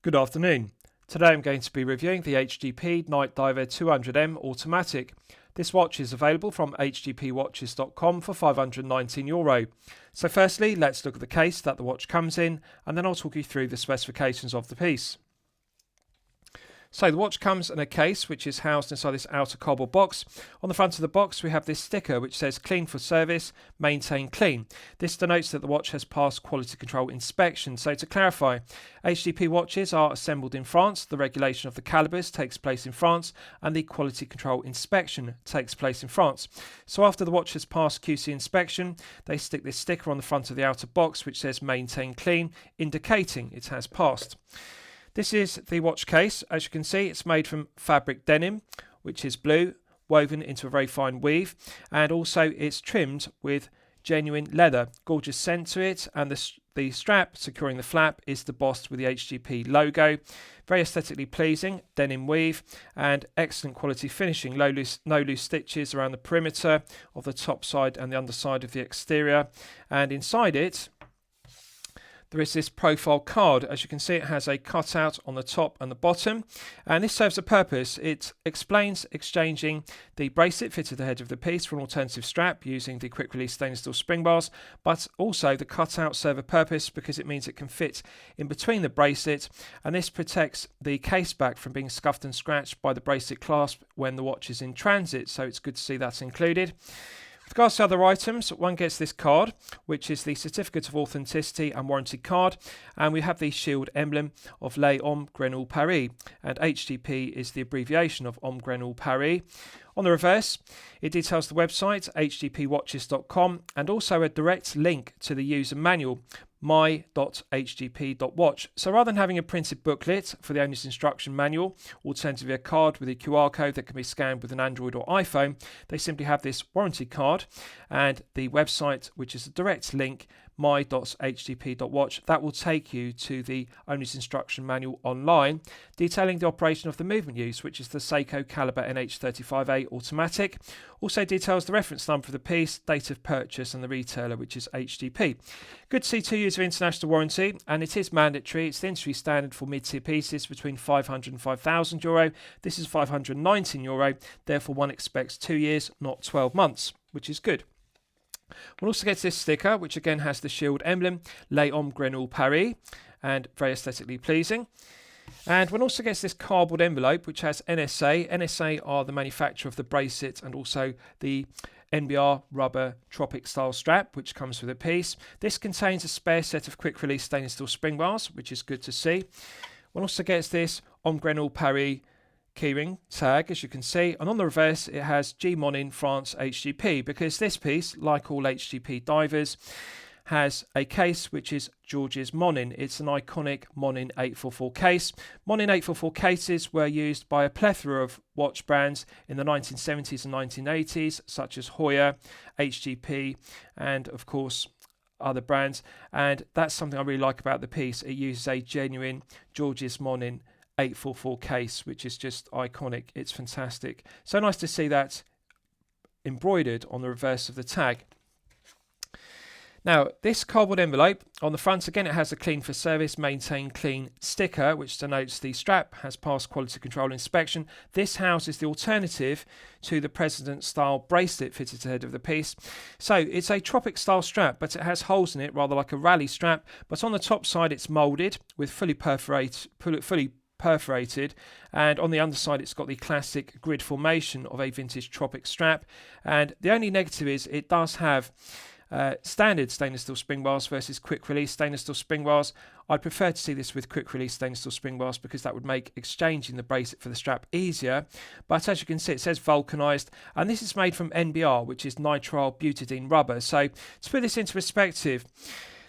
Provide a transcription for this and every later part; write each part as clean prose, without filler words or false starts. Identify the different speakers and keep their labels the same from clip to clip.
Speaker 1: Good afternoon. Today I'm going to be reviewing the H.G.P Night Diver 200M Automatic. This watch is available from hgpwatches.com for €519. So firstly, let's look at the case that the watch comes in, and then I'll talk you through the specifications of the piece. So the watch comes in a case which is housed inside this outer cardboard box. On the front of the box we have this sticker which says clean for service, maintain clean. This denotes that the watch has passed quality control inspection. So to clarify, H.G.P watches are assembled in France, the regulation of the calibers takes place in France, and the quality control inspection takes place in France. So after the watch has passed QC inspection, they stick this sticker on the front of the outer box which says maintain clean, indicating it has passed. This is the watch case. As you can see, it's made from fabric denim, which is blue, woven into a very fine weave, and also it's trimmed with genuine leather. Gorgeous scent to it, and the strap securing the flap is embossed with the H.G.P logo. Very aesthetically pleasing, denim weave, and excellent quality finishing. No loose stitches around the perimeter of the top side and the underside of the exterior, and inside it there is this profile card. As you can see, it has a cutout on the top and the bottom, and this serves a purpose. It explains exchanging the bracelet fitted to the head of the piece for an alternative strap using the quick release stainless steel spring bars, but also the cutout serve a purpose because it means it can fit in between the bracelet, and this protects the case back from being scuffed and scratched by the bracelet clasp when the watch is in transit, so it's good to see that's included. With regards to other items, one gets this card, which is the Certificate of Authenticity and Warranty card, and we have the shield emblem of Les Hommes Grenouille Paris, and H.G.P is the abbreviation of Hommes Grenouille Paris. On the reverse, it details the website, hgpwatches.com, and also a direct link to the user manual, my.hgp.watch. So rather than having a printed booklet for the owner's instruction manual, alternatively a card with a QR code that can be scanned with an Android or iPhone, they simply have this warranty card and the website, which is a direct link, my.hgp.watch. That will take you to the owner's instruction manual online, detailing the operation of the movement use, which is the Seiko Caliber NH35A automatic. Also details the reference number for the piece, date of purchase, and the retailer, which is H.G.P. Good to see 2 years of international warranty, and it is mandatory. It's the industry standard for mid-tier pieces between €500 and €5,000. This is €519, therefore one expects 2 years, not 12 months, which is good. One also gets this sticker, which again has the shield emblem, Les Hommes Grenouille Paris, and very aesthetically pleasing. And one also gets this cardboard envelope, which has NSA. NSA are the manufacturer of the bracelet and also the NBR rubber tropic style strap, which comes with a piece. This contains a spare set of quick release stainless steel spring bars, which is good to see. One also gets this Hommes Grenouille Paris keyring tag, as you can see, and on the reverse it has G Monin France H.G.P, because this piece, like all H.G.P divers, has a case which is George's Monin. It's an iconic Monin 844 case. Monin 844 cases were used by a plethora of watch brands in the 1970s and 1980s, such as Hoya, H.G.P, and of course other brands, and that's something I really like about the piece. It uses a genuine George's Monin 844 case, which is just iconic. It's fantastic. So nice to see that embroidered on the reverse of the tag. Now, this cardboard envelope, on the front again it has a clean for service, maintain clean sticker, which denotes the strap has passed quality control inspection. This houses the alternative to the President style bracelet fitted to the head of the piece. So it's a tropic style strap, but it has holes in it, rather like a rally strap, but on the top side it's moulded with fully perforated, and on the underside it's got the classic grid formation of a vintage tropic strap. And the only negative is it does have standard stainless steel spring bars versus quick release stainless steel spring bars. I'd prefer to see this with quick release stainless steel spring bars because that would make exchanging the bracelet for the strap easier. But as you can see, it says vulcanized, and this is made from NBR, which is nitrile butadiene rubber. So to put this into perspective,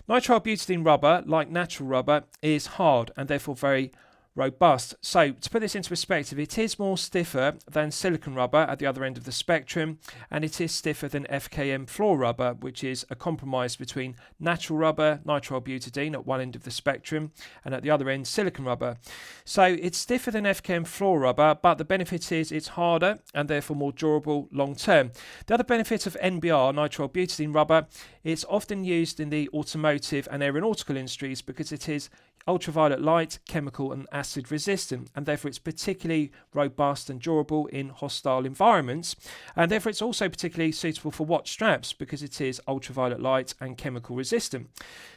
Speaker 1: nitrile butadiene rubber, like natural rubber, is hard and therefore very robust. So to put this into perspective, it is more stiffer than silicone rubber at the other end of the spectrum, and it is stiffer than FKM floor rubber, which is a compromise between natural rubber, nitrile butadiene at one end of the spectrum, and at the other end silicone rubber. So it's stiffer than FKM floor rubber, but the benefit is it's harder and therefore more durable long term. The other benefit of NBR, nitrile butadiene rubber, it's often used in the automotive and aeronautical industries because it is ultraviolet light, chemical and acid resistant, and therefore it's particularly robust and durable in hostile environments, and therefore it's also particularly suitable for watch straps because it is ultraviolet light and chemical resistant.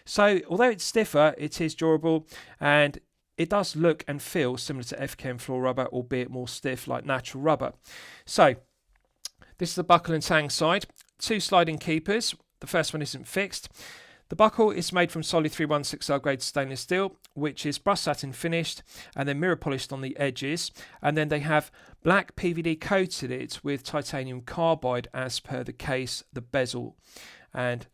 Speaker 1: So although it's stiffer, it is durable, and it does look and feel similar to FKM floor rubber, albeit more stiff like natural rubber. So this is the buckle and tang side. 2 sliding keepers. The first one isn't fixed. The buckle is made from solid 316L grade stainless steel, which is brushed satin finished and then mirror polished on the edges. And then they have black PVD coated it with titanium carbide as per the case, the bezel, and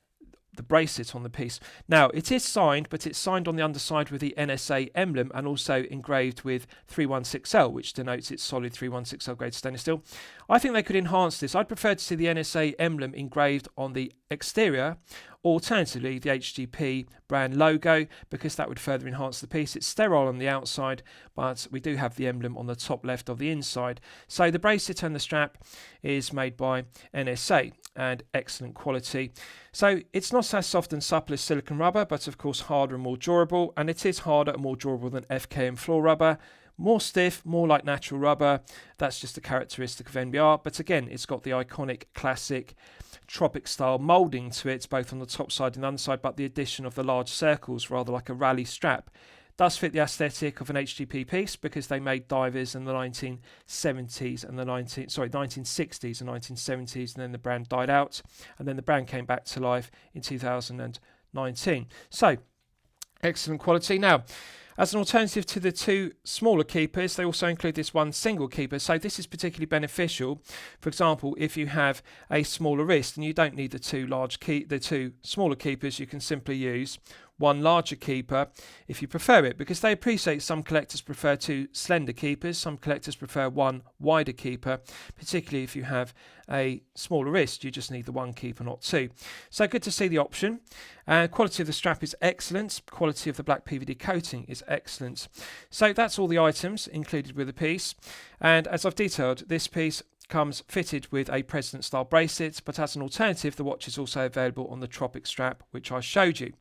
Speaker 1: the bracelet on the piece. Now, it is signed, but it's signed on the underside with the NSA emblem and also engraved with 316L, which denotes it's solid 316L grade stainless steel. I think they could enhance this. I'd prefer to see the NSA emblem engraved on the exterior, alternatively the H.G.P brand logo, because that would further enhance the piece. It's sterile on the outside, but we do have the emblem on the top left of the inside. So the bracelet and the strap is made by NSA and excellent quality. So it's not as soft and supple as silicone rubber, but of course harder and more durable, and it is harder and more durable than FKM floor rubber. More stiff, more like natural rubber. That's just a characteristic of NBR. But again, it's got the iconic classic tropic style moulding to it, both on the top side and underside, but the addition of the large circles, rather like a rally strap, does fit the aesthetic of an H.G.P piece because they made divers in the 1970s and 1960s and 1970s, and then the brand died out, and then the brand came back to life in 2019. So, excellent quality. Now, as an alternative to the 2 smaller keepers, they also include this one single keeper. So this is particularly beneficial. For example, if you have a smaller wrist and you don't need the 2 smaller keepers, you can simply use one larger keeper if you prefer it, because they appreciate some collectors prefer 2 slender keepers, some collectors prefer 1 wider keeper, particularly if you have a smaller wrist, you just need the 1 keeper, not 2. So good to see the option. Quality of the strap is excellent, quality of the black PVD coating is excellent. So that's all the items included with the piece, and as I've detailed, this piece comes fitted with a President style bracelet, but as an alternative the watch is also available on the Tropic strap, which I showed you.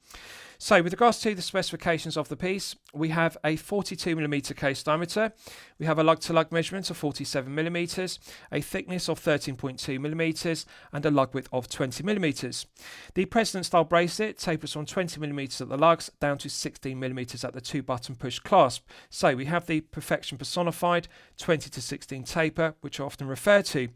Speaker 1: So with regards to the specifications of the piece, we have a 42mm case diameter, we have a lug-to-lug measurement of 47mm, a thickness of 13.2mm, and a lug width of 20mm. The President style bracelet tapers from 20mm at the lugs down to 16mm at the 2-button push clasp. So we have the perfection personified 20 to 16 taper, which I often refer to.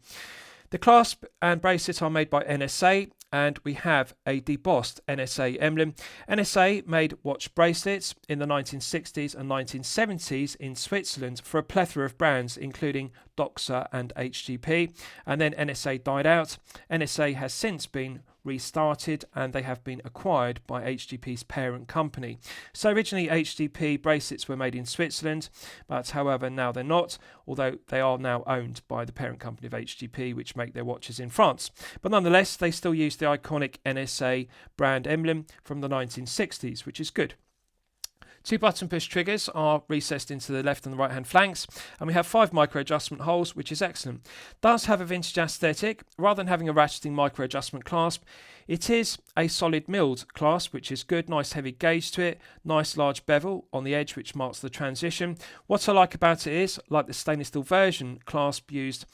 Speaker 1: The clasp and bracelet are made by NSA, and we have a debossed NSA emblem. NSA made watch bracelets in the 1960s and 1970s in Switzerland for a plethora of brands, including Doxa and H.G.P, and then NSA died out. NSA has since been restarted, and they have been acquired by H.G.P's parent company. So originally H.G.P bracelets were made in Switzerland, but however now they're not, although they are now owned by the parent company of H.G.P, which make their watches in France. But nonetheless, they still use the iconic NSA brand emblem from the 1960s, which is good. 2 button push triggers are recessed into the left and the right hand flanks, and we have 5 micro adjustment holes, which is excellent. Does have a vintage aesthetic. Rather than having a ratcheting micro adjustment clasp, it is a solid milled clasp, which is good. Nice heavy gauge to it, nice large bevel on the edge, which marks the transition. What I like about it is, like the stainless steel version clasp used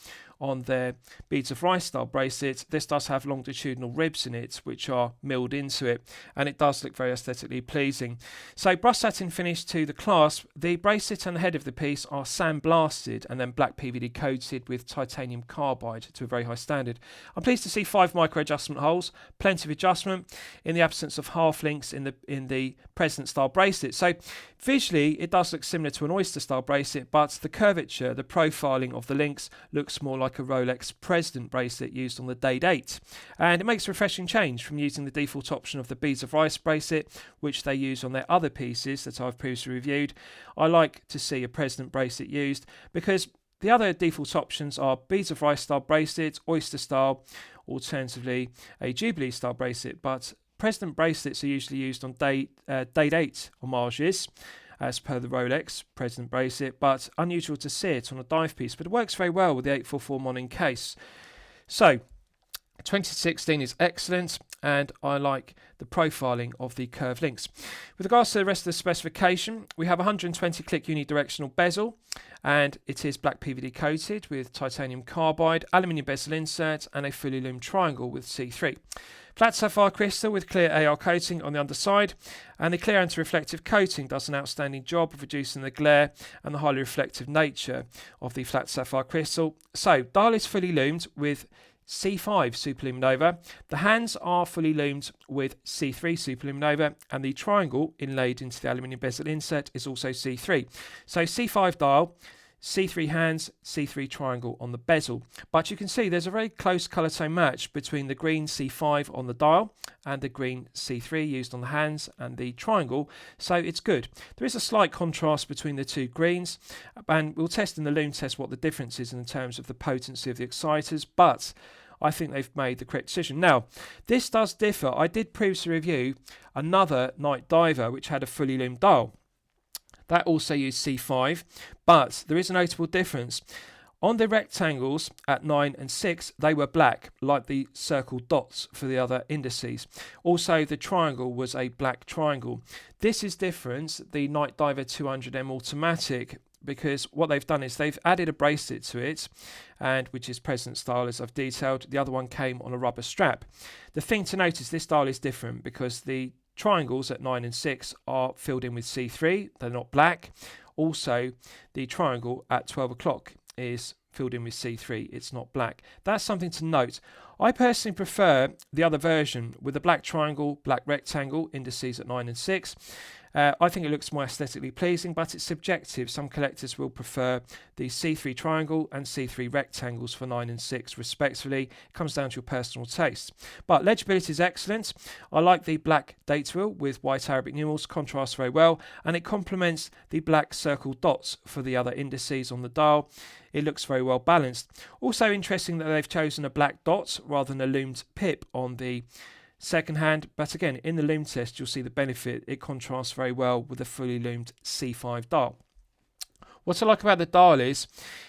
Speaker 1: on their beads of rice style bracelet, this does have longitudinal ribs in it which are milled into it, and it does look very aesthetically pleasing. So brushed satin finish to the clasp. The bracelet and the head of the piece are sandblasted and then black PVD coated with titanium carbide to a very high standard. I'm pleased to see 5 micro adjustment holes, plenty of adjustment in the absence of half links in the President style bracelet. So visually it does look similar to an oyster style bracelet, but the curvature, the profiling of the links looks more like a Rolex President bracelet used on the Date 8, and it makes a refreshing change from using the default option of the beads of rice bracelet, which they use on their other pieces that I've previously reviewed. I like to see a President bracelet used because the other default options are beads of rice style bracelet, oyster style, alternatively a Jubilee style bracelet, but President bracelets are usually used on Date 8 homages, as per the Rolex President bracelet, but unusual to see it on a dive piece, but it works very well with the 844 Monin case. So 2016 is excellent, and I like the profiling of the curved links. With regards to the rest of the specification, we have 120 click unidirectional bezel, and it is black PVD coated with titanium carbide, aluminium bezel insert, and a fully loomed triangle with C3. Flat sapphire crystal with clear AR coating on the underside, and the clear anti-reflective coating does an outstanding job of reducing the glare and the highly reflective nature of the flat sapphire crystal. So, dial is fully loomed with C5 superluminova. The hands are fully loomed with C3 superluminova, and the triangle inlaid into the aluminium bezel insert is also C3. So C5 dial, C3 hands, C3 triangle on the bezel. But you can see there's a very close colour tone match between the green C5 on the dial and the green C3 used on the hands and the triangle, so it's good. There is a slight contrast between the two greens, and we'll test in the Loom test what the difference is in terms of the potency of the exciters, but I think they've made the correct decision. Now, this does differ. I did previously review another night diver which had a fully loomed dial. That also used C5, but there is a notable difference. On the rectangles at 9 and 6, they were black, like the circled dots for the other indices. Also, the triangle was a black triangle. This is different, the Night Diver 200M Automatic, because what they've done is they've added a bracelet to it, and which is present style as I've detailed. The other one came on a rubber strap. The thing to notice, this dial is different because the triangles at 9 and 6 are filled in with C3, they're not black. Also, the triangle at 12 o'clock is filled in with C3, it's not black. That's something to note. I personally prefer the other version with the black triangle, black rectangle, indices at 9 and 6. I think it looks more aesthetically pleasing, but it's subjective. Some collectors will prefer the C3 triangle and C3 rectangles for 9 and 6 respectively. It comes down to your personal taste. But legibility is excellent. I like the black date wheel with white Arabic numerals, contrasts very well, and it complements the black circle dots for the other indices on the dial. It looks very well balanced. Also interesting that they've chosen a black dot rather than a loomed pip on the second hand, but again, in the Loom test you'll see the benefit. It contrasts very well with the fully loomed C5 dial. What I like about the dial is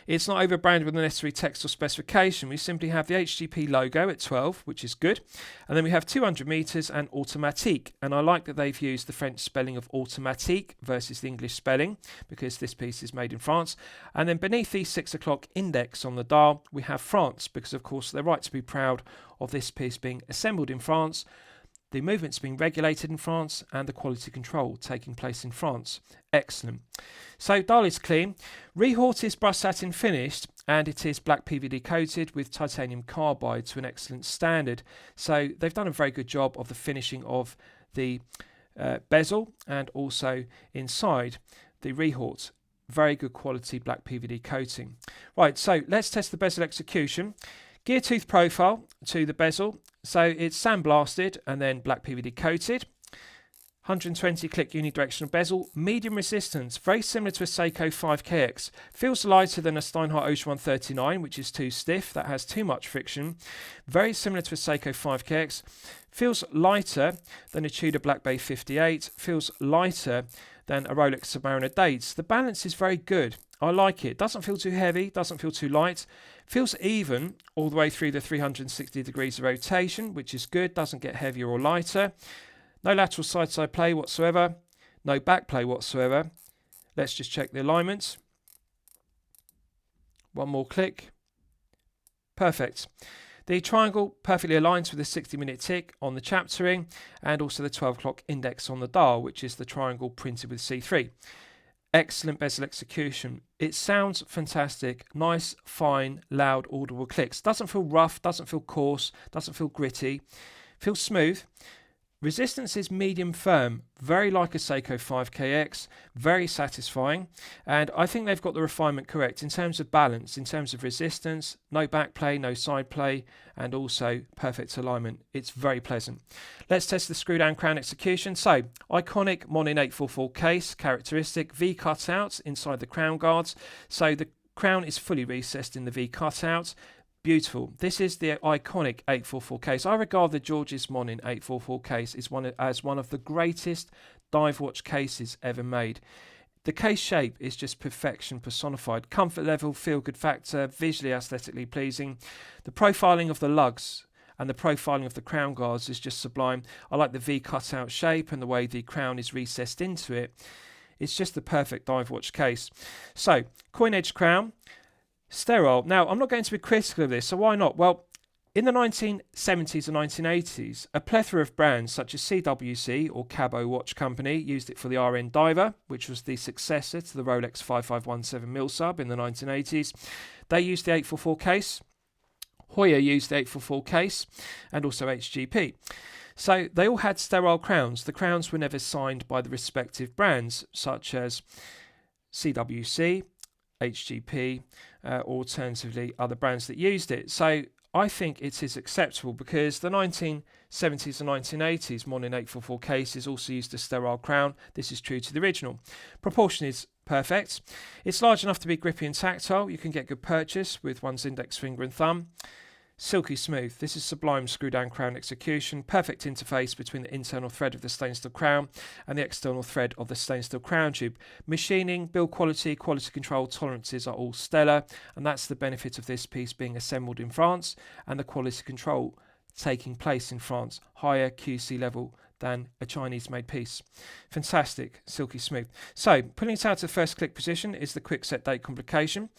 Speaker 1: it's not overbranded with the necessary text or specification. We simply have the H.G.P logo at 12, which is good, and then we have 200 meters and automatique, and I like that they've used the French spelling of automatique versus the English spelling because this piece is made in France. And then beneath the 6 o'clock index on the dial we have France, because of course they're right to be proud of this piece being assembled in France, the movements being regulated in France, and the quality control taking place in France. Excellent. So dial is clean. Rehaut is brushed satin finished, and it is black PVD coated with titanium carbide to an excellent standard. So they've done a very good job of the finishing of the bezel, and also inside the rehaut. Very good quality black PVD coating. Right, so let's test the bezel execution. Gear tooth profile to the bezel. So it's sandblasted and then black PVD coated. 120 click unidirectional bezel, medium resistance, very similar to a Seiko 5KX. Feels lighter than a Steinhardt Ocean 139, which is too stiff, that has too much friction. Very similar to a Seiko 5KX. Feels lighter than a Tudor Black Bay 58. Feels lighter than a Rolex Submariner Dates. The balance is very good. I like it. Doesn't feel too heavy, doesn't feel too light. Feels even all the way through the 360 degrees of rotation, which is good. Doesn't get heavier or lighter. No lateral side-side play whatsoever. No back play whatsoever. Let's just check the alignments. One more click. Perfect. The triangle perfectly aligns with the 60-minute tick on the chaptering, and also the 12 o'clock index on the dial, which is the triangle printed with C3. Excellent bezel execution. It sounds fantastic. Nice, fine, loud, audible clicks. Doesn't feel rough, doesn't feel coarse, doesn't feel gritty. Feels smooth. Resistance is medium firm, very like a Seiko 5KX, very satisfying, and I think they've got the refinement correct in terms of balance, in terms of resistance, no back play, no side play, and also perfect alignment. It's very pleasant. Let's test the screw down crown execution. So, iconic Monin 844 case, characteristic V cutout inside the crown guards. So the crown is fully recessed in the V cutout. Beautiful. This is the iconic 844 case. I regard the George's Monin 844 case as one of the greatest dive watch cases ever made. The case shape is just perfection personified. Comfort level, feel good factor, visually aesthetically pleasing. The profiling of the lugs and the profiling of the crown guards is just sublime. I like the V cutout shape and the way the crown is recessed into it. It's just the perfect dive watch case. So, coin edge crown, sterile. Now, I'm not going to be critical of this, so why not? Well, in the 1970s and 1980s, a plethora of brands such as CWC or Cabo Watch Company used it for the RN Diver, which was the successor to the Rolex 5517 Milsub in the 1980s. They used the 844 case. Hoya used the 844 case, and also H.G.P. So they all had sterile crowns. The crowns were never signed by the respective brands, such as CWC, H.G.P, or alternatively other brands that used it. So I think it is acceptable because the 1970s and 1980s Monin 844 cases also used a sterile crown. This is true to the original. Proportion is perfect. It's large enough to be grippy and tactile. You can get good purchase with one's index finger and thumb. Silky smooth. This is sublime screw down crown execution. Perfect interface between the internal thread of the stainless steel crown and the external thread of the stainless steel crown tube. Machining, build quality, quality control, tolerances are all stellar, and that's the benefit of this piece being assembled in France and the quality control taking place in France. Higher QC level than a Chinese made piece. Fantastic, silky smooth. So pulling it out to the first click position is the quick set date complication.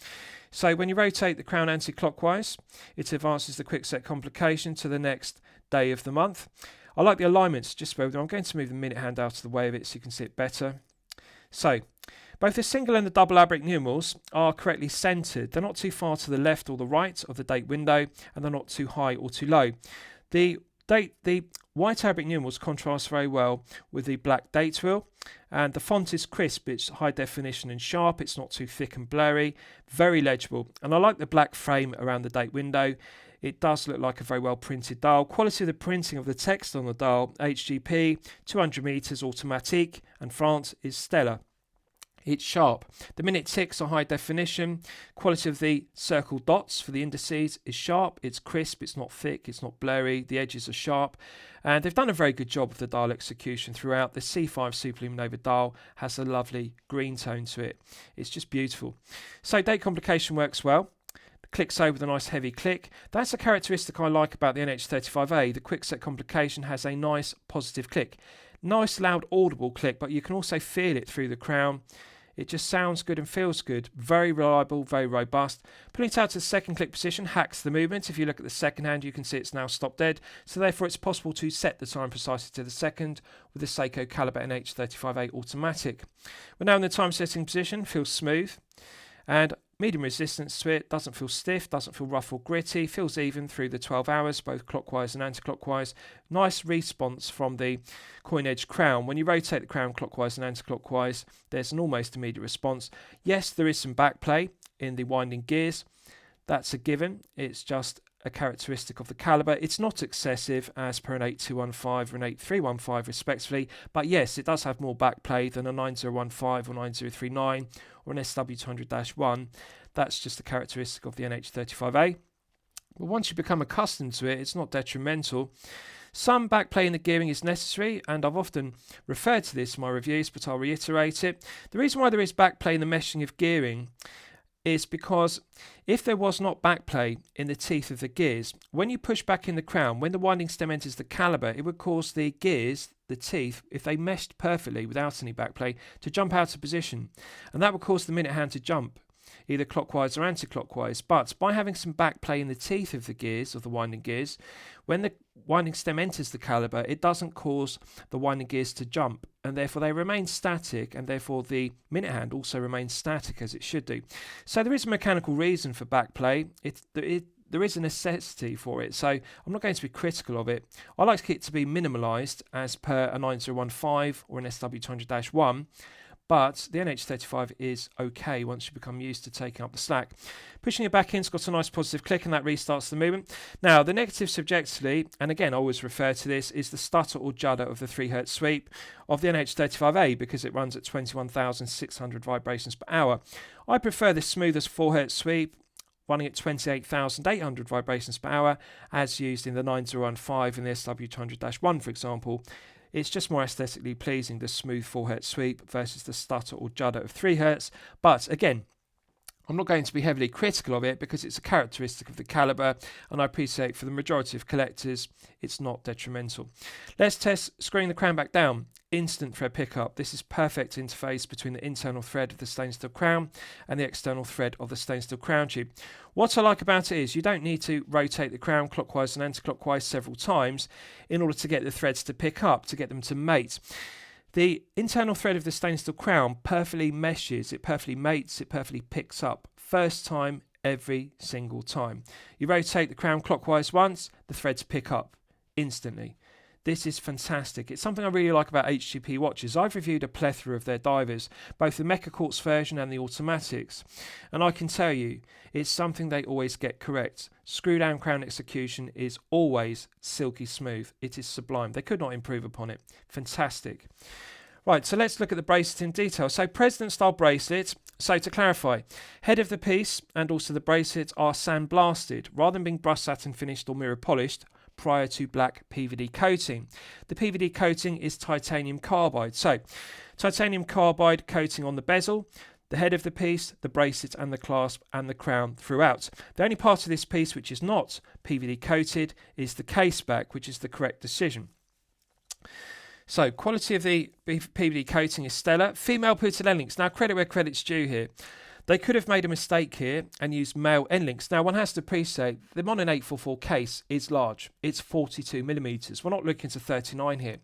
Speaker 1: So when you rotate the crown anti-clockwise, it advances the quick set complication to the next day of the month. I like the alignments, just bear with me. I'm going to move the minute hand out of the way of it so you can see it better. So both the single and the double Arabic numerals are correctly centered. They're not too far to the left or the right of the date window, and they're not too high or too low. The white Arabic numerals contrast very well with the black date wheel, and the font is crisp, it's high definition and sharp, it's not too thick and blurry, very legible. And I like the black frame around the date window. It does look like a very well printed dial. Quality of the printing of the text on the dial, H.G.P, 200 meters automatique, and France is stellar. It's sharp. The minute ticks are high definition. Quality of the circle dots for the indices is sharp. It's crisp. It's not thick. It's not blurry. The edges are sharp. And they've done a very good job of the dial execution throughout. The C5 Superluminova dial has a lovely green tone to it. It's just beautiful. So date complication works well. Clicks over with a nice heavy click. That's a characteristic I like about the NH35A. The quick set complication has a nice positive click. Nice loud audible click, but you can also feel it through the crown. It just sounds good and feels good. Very reliable, very robust. Putting it out to the second click position hacks the movement. If you look at the second hand, you can see it's now stopped dead. So therefore it's possible to set the time precisely to the second with the Seiko Caliber NH35A automatic. We're now in the time setting position. Feels smooth. And medium resistance to it, doesn't feel stiff, doesn't feel rough or gritty, feels even through the 12 hours, both clockwise and anti-clockwise. Nice response from the coin edge crown. When you rotate the crown clockwise and anti-clockwise, there's an almost immediate response. Yes, there is some back play in the winding gears. That's a given. It's just a characteristic of the caliber. It's not excessive as per an 8215 or an 8315 respectively, but yes, it does have more back play than a 9015 or 9039 or an SW200-1. That's just a characteristic of the NH35A. But once you become accustomed to it, it's not detrimental. Some back play in the gearing is necessary, and I've often referred to this in my reviews, but I'll reiterate it. The reason why there is back play in the meshing of gearing is because if there was not backplay in the teeth of the gears, when you push back in the crown, when the winding stem enters the caliber, it would cause the gears, the teeth, if they meshed perfectly without any backplay, to jump out of position. And that would cause the minute hand to jump, either clockwise or anti-clockwise. But by having some backplay in the teeth of the gears, of the winding gears, when the winding stem enters the caliber, it doesn't cause the winding gears to jump, and therefore they remain static, and therefore the minute hand also remains static as it should do. So there is a mechanical reason for backplay. There is a necessity for it, so I'm not going to be critical of it. I like it to be minimalised as per a 9015 or an SW200-1, but the NH35 is okay once you become used to taking up the slack. Pushing it back in's got a nice positive click, and that restarts the movement. Now, the negative subjectively, and again I always refer to this, is the stutter or judder of the 3Hz sweep of the NH35A because it runs at 21,600 vibrations per hour. I prefer the smoothest 4Hz sweep running at 28,800 vibrations per hour as used in the 9015 and the SW200-1, for example. It's just more aesthetically pleasing, the smooth 4Hz sweep versus the stutter or judder of 3Hz. But again, I'm not going to be heavily critical of it because it's a characteristic of the calibre, and I appreciate for the majority of collectors it's not detrimental. Let's test screwing the crown back down. Instant thread pickup. This is perfect interface between the internal thread of the stainless steel crown and the external thread of the stainless steel crown tube. What I like about it is you don't need to rotate the crown clockwise and anti-clockwise several times in order to get the threads to pick up, to get them to mate. The internal thread of the stainless steel crown perfectly meshes, it perfectly mates, it perfectly picks up. First time, every single time. You rotate the crown clockwise once, the threads pick up instantly. This is fantastic. It's something I really like about H.G.P watches. I've reviewed a plethora of their divers, both the Mecha Quartz version and the automatics, and I can tell you, it's something they always get correct. Screw down crown execution is always silky smooth. It is sublime. They could not improve upon it. Fantastic. Right, so let's look at the bracelet in detail. So President style bracelet. So to clarify, head of the piece and also the bracelet are sandblasted rather than being brushed satin finished or mirror polished prior to black PVD coating. The PVD coating is titanium carbide. So titanium carbide coating on the bezel, the head of the piece, the bracelet and the clasp and the crown throughout. The only part of this piece which is not PVD coated is the case back, which is the correct decision. So quality of the PVD coating is stellar. Female putted end links. Now credit where credit's due here. They could have made a mistake here and used male end links. Now one has to appreciate the Monin 844 case is large. It's 42mm. We're not looking to 39 here.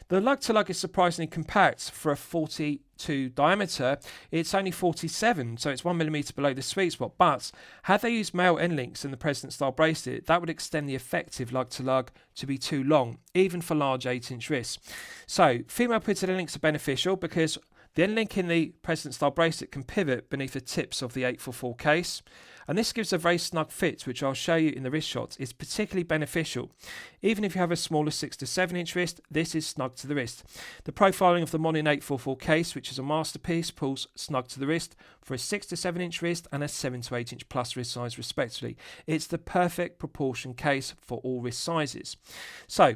Speaker 1: The lug to lug is surprisingly compact for a 42 diameter. It's only 47, so it's 1mm below the sweet spot. But had they used male end links in the President style bracelet, that would extend the effective lug to lug to be too long, even for large 8-inch wrists. So female putted end links are beneficial because the end link in the President style bracelet can pivot beneath the tips of the 844 case, and this gives a very snug fit, which I'll show you in the wrist shots. It's particularly beneficial. Even if you have a smaller 6 to 7 inch wrist, this is snug to the wrist. The profiling of the Monin 844 case, which is a masterpiece, pulls snug to the wrist for a 6 to 7 inch wrist and a 7 to 8 inch plus wrist size respectively. It's the perfect proportion case for all wrist sizes. So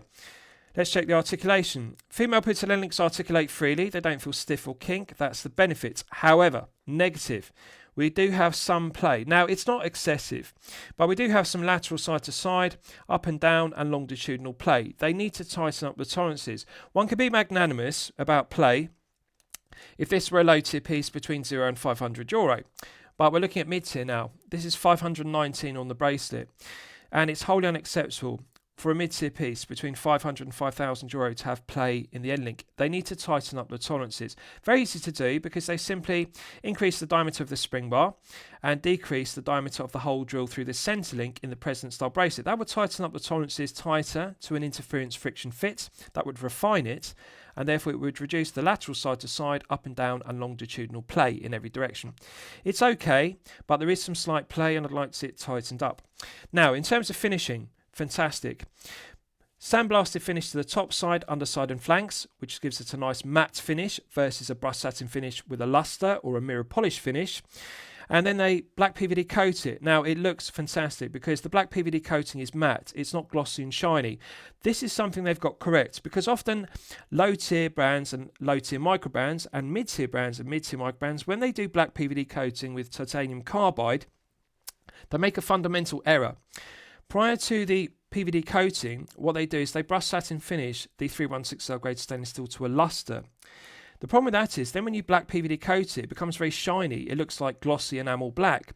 Speaker 1: let's check the articulation. Female putted end links articulate freely. They don't feel stiff or kink. That's the benefit. However, negative. We do have some play. Now, it's not excessive, but we do have some lateral side to side, up and down, and longitudinal play. They need to tighten up the tolerances. One can be magnanimous about play if this were a low tier piece between €0 and €500. But we're looking at mid tier now. This is 519 on the bracelet, and it's wholly unacceptable for a mid-tier piece between €500 and €5,000 to have play in the end link. They need to tighten up the tolerances. Very easy to do because they simply increase the diameter of the spring bar and decrease the diameter of the hole drill through the centre link in the President style bracelet. That would tighten up the tolerances tighter to an interference friction fit. That would refine it, and therefore it would reduce the lateral side to side, up and down, and longitudinal play in every direction. It's okay, but there is some slight play and I'd like to see it tightened up. Now, in terms of finishing, fantastic. Sandblasted finish to the top side, underside and flanks, which gives it a nice matte finish versus a brushed satin finish with a luster or a mirror polish finish. And then they black PVD coat it. Now it looks fantastic because the black PVD coating is matte. It's not glossy and shiny. This is something they've got correct because often low tier brands and low tier micro brands and mid tier brands and mid tier micro brands, when they do black PVD coating with titanium carbide, they make a fundamental error. Prior to the PVD coating, what they do is they brush satin finish the 316L grade stainless steel to a luster. The problem with that is then when you black PVD coat it, it becomes very shiny. It looks like glossy enamel black.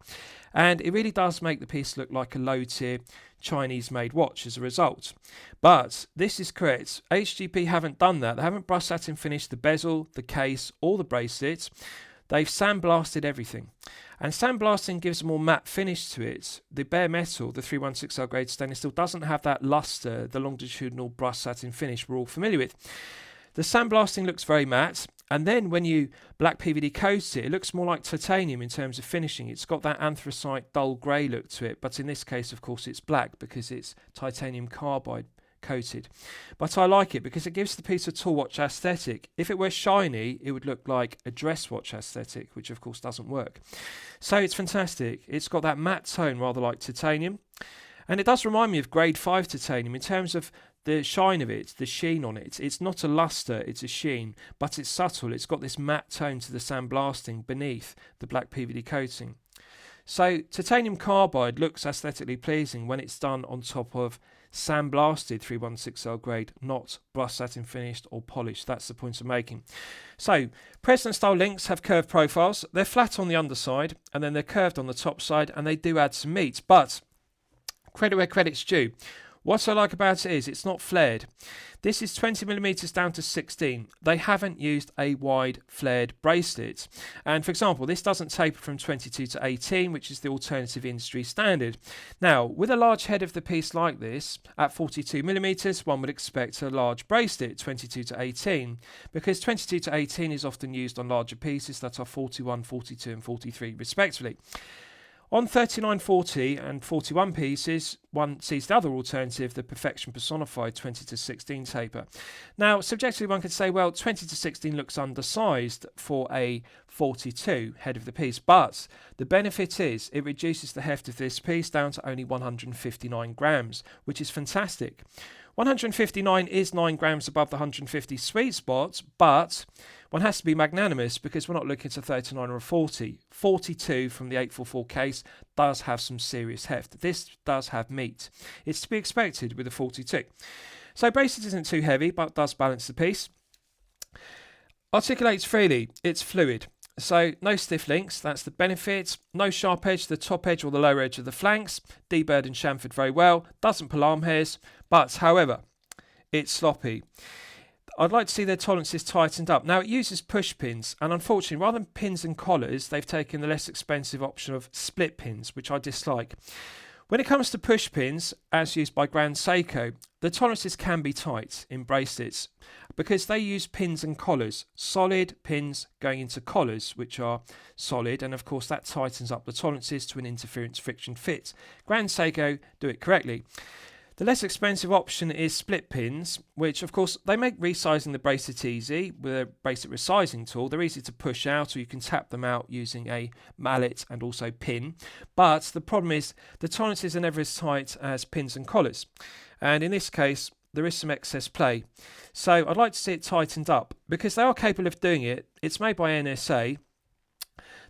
Speaker 1: And it really does make the piece look like a low tier Chinese made watch as a result. But this is correct. H.G.P haven't done that. They haven't brush satin finished the bezel, the case or the bracelets. They've sandblasted everything. And sandblasting gives a more matte finish to it. The bare metal, the 316L grade stainless steel, doesn't have that luster, the longitudinal brush satin finish we're all familiar with. The sandblasting looks very matte, and then when you black PVD coat it, it looks more like titanium in terms of finishing. It's got that anthracite dull grey look to it, but in this case, of course, it's black because it's titanium carbide coated. But I like it because it gives the piece a tall watch aesthetic. If it were shiny, it would look like a dress watch aesthetic, which of course doesn't work. So it's fantastic. It's got that matte tone rather like titanium, and it does remind me of grade 5 titanium in terms of the shine of it, the sheen on it. It's not a luster, it's a sheen, but it's subtle. It's got this matte tone to the sandblasting beneath the black PVD coating. So titanium carbide looks aesthetically pleasing when it's done on top of sandblasted 316L grade, not brushed satin finished or polished. That's the point I'm making. So President style links have curved profiles. They're flat on the underside and then they're curved on the top side, and they do add some meat, but credit where credit's due. What I like about it is it's not flared. This is 20mm down to 16. They haven't used a wide flared bracelet. And for example, this doesn't taper from 22 to 18, which is the alternative industry standard. Now, with a large head of the piece like this, at 42mm, one would expect a large bracelet, 22 to 18, because 22 to 18 is often used on larger pieces that are 41, 42 and 43 respectively. On 3940 and 41 pieces, one sees the other alternative, the perfection personified 20 to 16 taper. Now, subjectively, one could say, well, 20 to 16 looks undersized for a 42 head of the piece, but the benefit is it reduces the heft of this piece down to only 159 grams, which is fantastic. 159 is 9 grams above the 150 sweet spot, but one has to be magnanimous because we're not looking at a 39 or a 40. 42 from the 844 case does have some serious heft. This does have meat. It's to be expected with a 42. So bracelet isn't too heavy, but does balance the piece. Articulates freely. It's fluid. So no stiff links, that's the benefit. No sharp edge to the top edge or the lower edge of the flanks. Deburred and chamfered very well. Doesn't pull arm hairs, but however, it's sloppy. I'd like to see their tolerances tightened up. Now it uses push pins, and unfortunately, rather than pins and collars, they've taken the less expensive option of split pins, which I dislike. When it comes to push pins, as used by Grand Seiko, the tolerances can be tight in bracelets because they use pins and collars, solid pins going into collars, which are solid, and of course that tightens up the tolerances to an interference friction fit. Grand Seiko do it correctly. The less expensive option is split pins, which of course they make resizing the bracelet easy with a bracelet resizing tool. They're easy to push out, or you can tap them out using a mallet and also pin. But the problem is the tolerances are never as tight as pins and collars. And in this case, there is some excess play. So I'd like to see it tightened up because they are capable of doing it. It's made by NSA.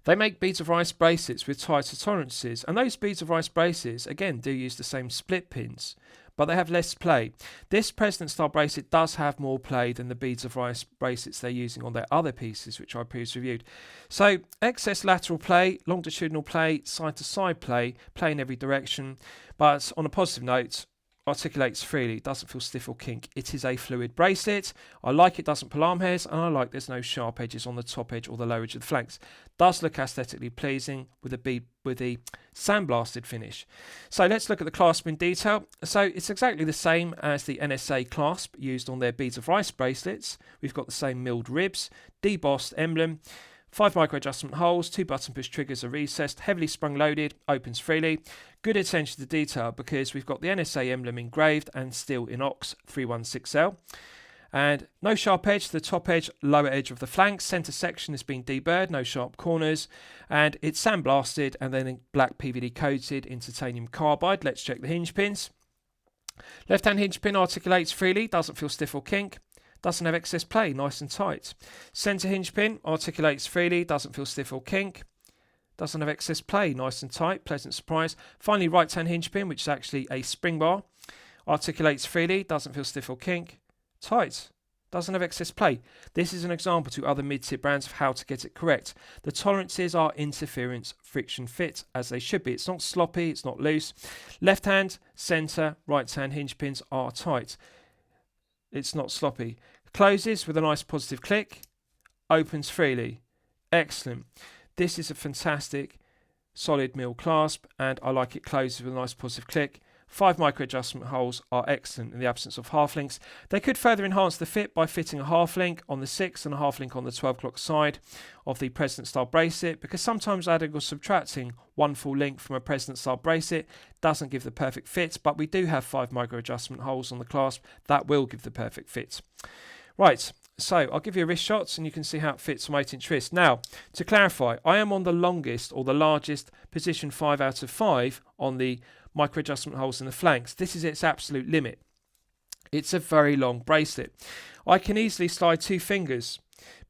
Speaker 1: They make beads of rice bracelets with tighter tolerances, and those beads of rice bracelets, again, do use the same split pins, but they have less play. This President style bracelet does have more play than the beads of rice bracelets they're using on their other pieces, which I previously reviewed. So, excess lateral play, longitudinal play, side to side play in every direction, but on a positive note, articulates freely, doesn't feel stiff or kink. It is a fluid bracelet. I like it doesn't pull arm hairs, and I like there's no sharp edges on the top edge or the lower edge of the flanks. Does look aesthetically pleasing with a sandblasted finish. So let's look at the clasp in detail. So it's exactly the same as the NSA clasp used on their beads of rice bracelets. We've got the same milled ribs, debossed emblem, 5 micro adjustment holes, 2 button push triggers are recessed, heavily sprung loaded, opens freely. Good attention to detail because we've got the NSA emblem engraved and still in ox 316L. And no sharp edge to the top edge, lower edge of the flanks. Centre section has been deburred, no sharp corners. And it's sandblasted and then black PVD coated in titanium carbide. Let's check the hinge pins. Left hand hinge pin articulates freely, doesn't feel stiff or kink. Doesn't have excess play, nice and tight. Centre hinge pin articulates freely, doesn't feel stiff or kink. Doesn't have excess play, nice and tight, pleasant surprise. Finally, right hand hinge pin, which is actually a spring bar, articulates freely, doesn't feel stiff or kink. Tight, doesn't have excess play. This is an example to other mid-tier brands of how to get it correct. The tolerances are interference friction fit, as they should be. It's not sloppy, it's not loose. Left hand, centre, right hand hinge pins are tight. It's not sloppy. Closes with a nice positive click. Opens freely. Excellent. This is a fantastic solid mill clasp, and I like it closes with a nice positive click. 5 micro adjustment holes are excellent in the absence of half links. They could further enhance the fit by fitting a half link on the 6 and a half link on the 12 o'clock side of the President style bracelet, because sometimes adding or subtracting one full link from a President style bracelet doesn't give the perfect fit, but we do have 5 micro adjustment holes on the clasp that will give the perfect fit. Right, so I'll give you a wrist shots and you can see how it fits on 8-inch wrist. Now, to clarify, I am on the longest or the largest position 5 out of 5 on the micro adjustment holes in the flanks. This is its absolute limit. It's a very long bracelet. I can easily slide 2 fingers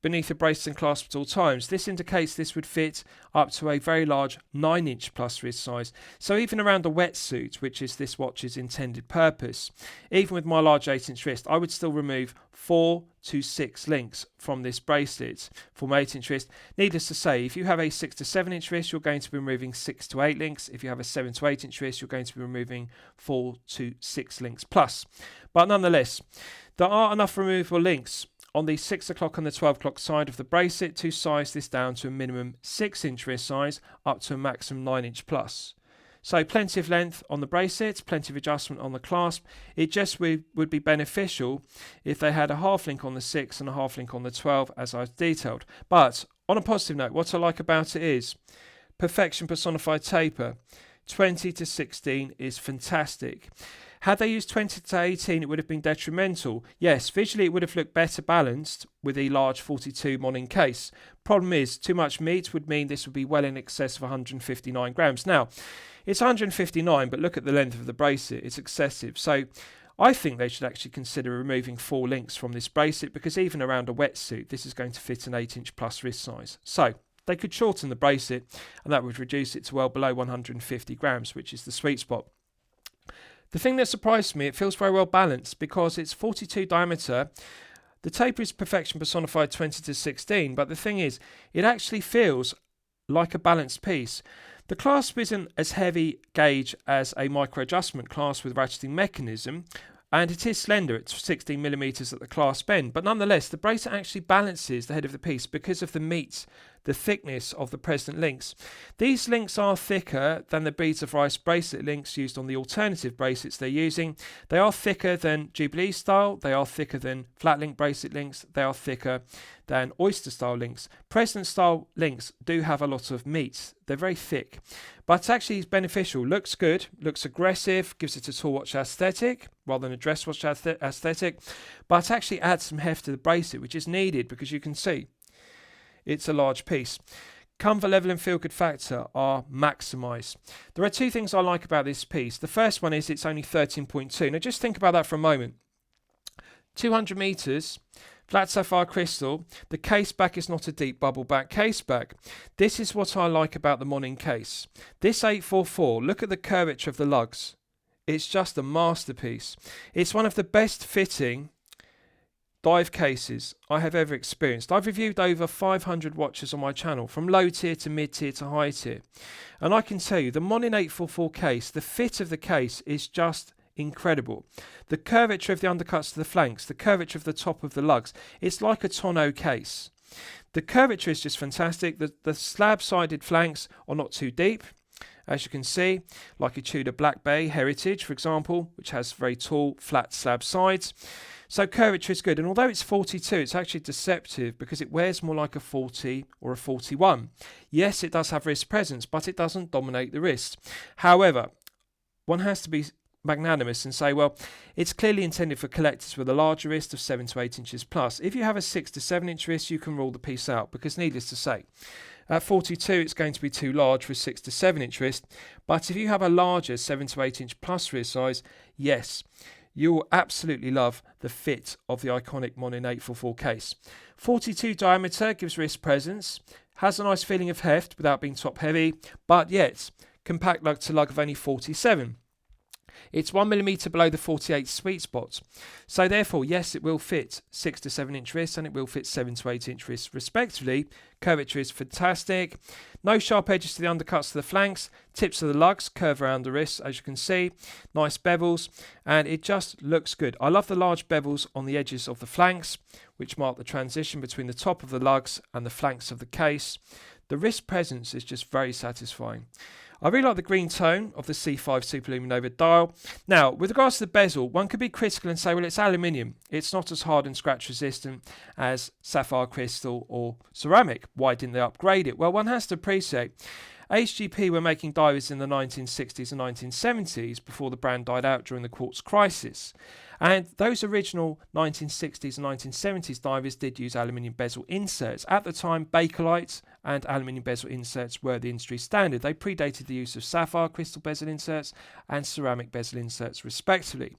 Speaker 1: beneath the bracelet and clasp at all times. This indicates this would fit up to a very large 9-inch plus wrist size. So even around a wetsuit, which is this watch's intended purpose, even with my large 8-inch wrist, I would still remove 4 to 6 links from this bracelet for my 8-inch wrist. Needless to say, if you have a 6 to 7-inch wrist, you're going to be removing 6 to 8 links. If you have a 7 to 8-inch wrist, you're going to be removing 4 to 6 links plus. But nonetheless, there are enough removable links on the 6 o'clock and the 12 o'clock side of the bracelet to size this down to a minimum 6-inch wrist size up to a maximum 9-inch plus. So plenty of length on the bracelet, plenty of adjustment on the clasp. It just would be beneficial if they had a half link on the 6 and a half link on the 12 as I've detailed. But on a positive note, what I like about it is perfection personified taper. 20 to 16 is fantastic. Had they used 20 to 18, it would have been detrimental. Yes, visually it would have looked better balanced with the large 42 Monin case. Problem is, too much meat would mean this would be well in excess of 159 grams. Now, it's 159, but look at the length of the bracelet. It's excessive. So I think they should actually consider removing 4 links from this bracelet, because even around a wetsuit, this is going to fit an 8-inch plus wrist size. So they could shorten the bracelet, and that would reduce it to well below 150 grams, which is the sweet spot. The thing that surprised me, it feels very well balanced because it's 42 diameter. The taper is perfection personified 20 to 16, but the thing is, it actually feels like a balanced piece. The clasp isn't as heavy gauge as a micro adjustment clasp with ratcheting mechanism, and it is slender at 16mm at the clasp end, but nonetheless the bracelet actually balances the head of the piece because of the meat, the thickness of the present links. These links are thicker than the beads of rice bracelet links used on the alternative bracelets they're using. They are thicker than Jubilee style, they are thicker than flat link bracelet links, they are thicker than oyster style links. President style links do have a lot of meat, they're very thick, but actually it's beneficial. Looks good, looks aggressive, gives it a tall watch aesthetic rather than a dress watch aesthetic, but actually adds some heft to the bracelet, which is needed because you can see it's a large piece. Comfort level and feel good factor are maximised. There are 2 things I like about this piece. The first one is it's only 13.2. Now just think about that for a moment. 200 metres, flat sapphire crystal. The case back is not a deep bubble back case back. This is what I like about the Monin case. This 844, look at the curvature of the lugs. It's just a masterpiece. It's one of the best fitting dive cases I have ever experienced. I've reviewed over 500 watches on my channel, from low tier to mid tier to high tier, and I can tell you the Monin 844 case, the fit of the case is just incredible. The curvature of the undercuts to the flanks, the curvature of the top of the lugs, it's like a tonneau case. The curvature is just fantastic. The slab-sided flanks are not too deep, as you can see, like a Tudor Black Bay Heritage, for example, which has very tall, flat slab sides. So curvature is good, and although it's 42, it's actually deceptive because it wears more like a 40 or a 41. Yes, it does have wrist presence, but it doesn't dominate the wrist. However, one has to be magnanimous and say, well, it's clearly intended for collectors with a larger wrist of 7 to 8 inches plus. If you have a 6 to 7 inch wrist, you can rule the piece out, because needless to say, at 42 it's going to be too large for a 6 to 7 inch wrist. But if you have a larger 7 to 8 inch plus wrist size, yes, you will absolutely love the fit of the iconic Monin 844 case. 42 diameter gives wrist presence, has a nice feeling of heft without being top heavy, but yet compact lug to lug of only 47. It's 1mm below the 48 sweet spot. So therefore, yes, it will fit 6 to 7 inch wrists and it will fit 7 to 8 inch wrists respectively. Curvature is fantastic. No sharp edges to the undercuts to the flanks. Tips of the lugs curve around the wrists, as you can see. Nice bevels, and it just looks good. I love the large bevels on the edges of the flanks, which mark the transition between the top of the lugs and the flanks of the case. The wrist presence is just very satisfying. I really like the green tone of the C5 Superluminova dial. Now, with regards to the bezel, one could be critical and say, well, it's aluminium. It's not as hard and scratch resistant as sapphire crystal or ceramic. Why didn't they upgrade it? Well, one has to appreciate H.G.P were making divers in the 1960s and 1970s before the brand died out during the quartz crisis. And those original 1960s and 1970s divers did use aluminium bezel inserts. At the time, Bakelite and aluminium bezel inserts were the industry standard. They predated the use of sapphire crystal bezel inserts and ceramic bezel inserts respectively.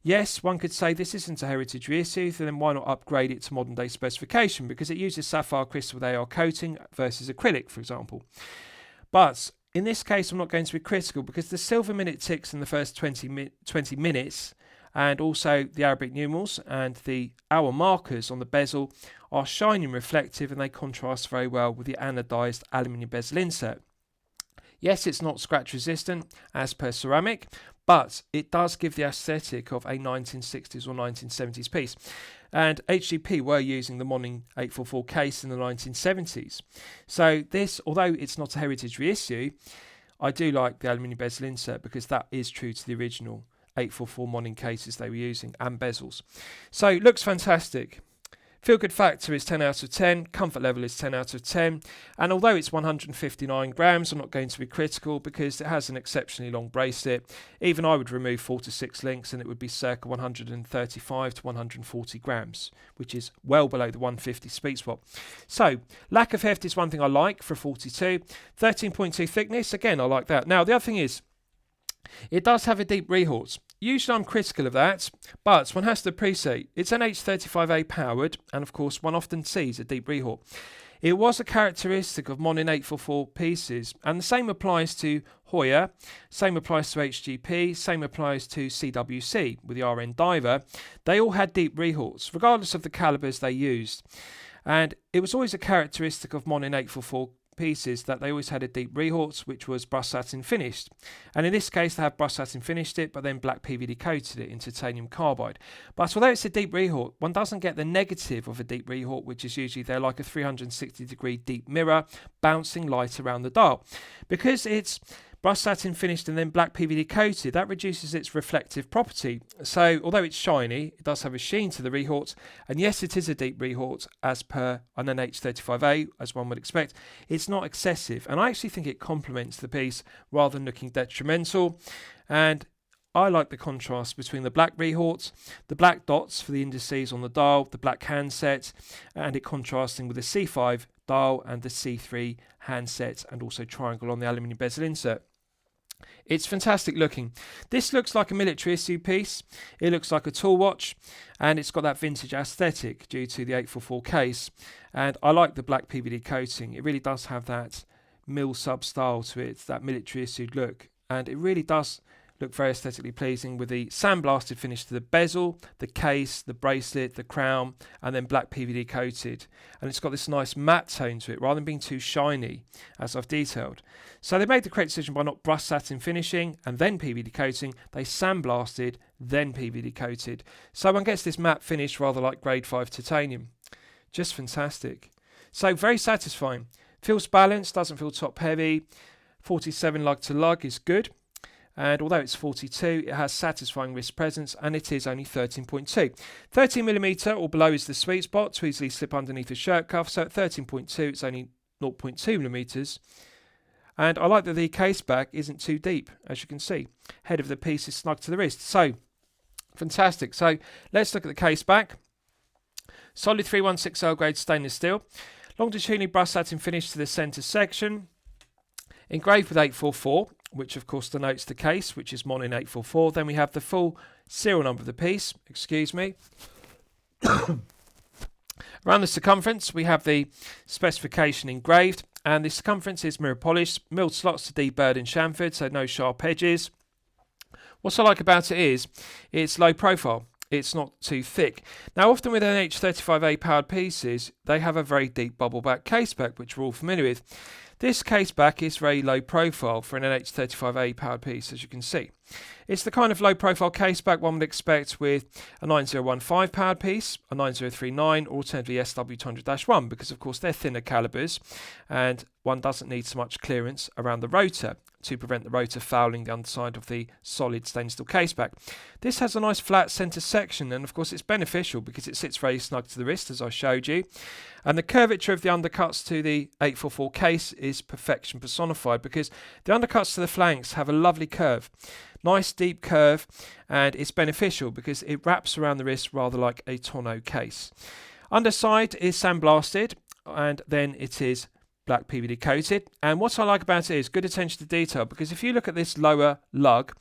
Speaker 1: Yes, one could say this isn't a heritage reissue, then why not upgrade it to modern day specification, because it uses sapphire crystal with AR coating versus acrylic, for example. But in this case, I'm not going to be critical because the silver minute ticks in the first 20 minutes, and also the Arabic numerals and the hour markers on the bezel are shiny and reflective, and they contrast very well with the anodized aluminium bezel insert. Yes, it's not scratch resistant as per ceramic, but it does give the aesthetic of a 1960s or 1970s piece. And H.G.P were using the Monin 844 case in the 1970s. So this, although it's not a heritage reissue, I do like the aluminium bezel insert because that is true to the original 844 Monin cases they were using and bezels. So looks fantastic. Feel good factor is 10 out of 10, comfort level is 10 out of 10, and although it's 159 grams, I'm not going to be critical because it has an exceptionally long bracelet. Even I would remove 4 to 6 links and it would be circa 135 to 140 grams, which is well below the 150 sweet spot. So, lack of heft is one thing I like for a 42. 13.2 thickness, again I like that. Now the other thing is, it does have a deep rehort. Usually I'm critical of that, but one has to appreciate it's an H35A powered, and of course one often sees a deep rehort. It was a characteristic of Monin 844 pieces, and the same applies to Hoya, same applies to H.G.P, same applies to CWC with the RN Diver. They all had deep rehorts, regardless of the calibers they used. And it was always a characteristic of Monin 844 pieces that they always had a deep rehort, which was brushed satin finished, and in this case they have brushed satin finished it but then black PVD coated it in titanium carbide. But although it's a deep rehort, one doesn't get the negative of a deep rehort, which is usually they're like a 360-degree deep mirror bouncing light around the dial. Because it's brushed satin finished and then black PVD coated, that reduces its reflective property. So although it's shiny, it does have a sheen to the rehort, and yes, it is a deep rehort as per an H35A, as one would expect. It's not excessive, and I actually think it complements the piece rather than looking detrimental. And I like the contrast between the black rehort, the black dots for the indices on the dial, the black handset, and it contrasting with the C5 dial and the C3 handset, and also triangle on the aluminium bezel insert. It's fantastic looking. This looks like a military issue piece. It looks like a tool watch, and it's got that vintage aesthetic due to the 844 case. And I like the black PVD coating. It really does have that mill sub style to it, that military issued look, and it really does look very aesthetically pleasing with the sandblasted finish to the bezel, the case, the bracelet, the crown, and then black PVD coated. And it's got this nice matte tone to it rather than being too shiny, as I've detailed. So they made the correct decision by not brushed satin finishing and then PVD coating. They sandblasted, then PVD coated. So one gets this matte finish rather like grade 5 titanium. Just fantastic. So very satisfying. Feels balanced, doesn't feel top heavy. 47 lug to lug is good. And although it's 42, it has satisfying wrist presence, and it is only 13.2. 13mm or below is the sweet spot to easily slip underneath a shirt cuff, so at 13.2 it's only 0.2mm. And I like that the case back isn't too deep, as you can see. Head of the piece is snug to the wrist, so fantastic. So let's look at the case back. Solid 316L grade stainless steel. Longitudinally brushed satin finish to the centre section. Engraved with 844. Which of course denotes the case, which is Monin 844. Then we have the full serial number of the piece, excuse me. Around the circumference we have the specification engraved, and the circumference is mirror polished, milled slots to D, bird and chamfered, so no sharp edges. What I like about it is it's low profile. It's not too thick. Now often with H35A powered pieces, they have a very deep bubble back case back, which we're all familiar with. This case back is very low profile for an H35A powered piece, as you can see. It's the kind of low profile case back one would expect with a 9015 powered piece, a 9039, or alternatively SW200-1, because of course they're thinner calibers and one doesn't need so much clearance around the rotor to prevent the rotor fouling the underside of the solid stainless steel case back. This has a nice flat centre section, and of course it's beneficial because it sits very snug to the wrist, as I showed you. And the curvature of the undercuts to the 844 case is perfection personified, because the undercuts to the flanks have a lovely curve. Nice deep curve, and it's beneficial because it wraps around the wrist rather like a tonneau case. Underside is sandblasted, and then it is black PVD coated. And what I like about it is good attention to detail, because if you look at this lower lug,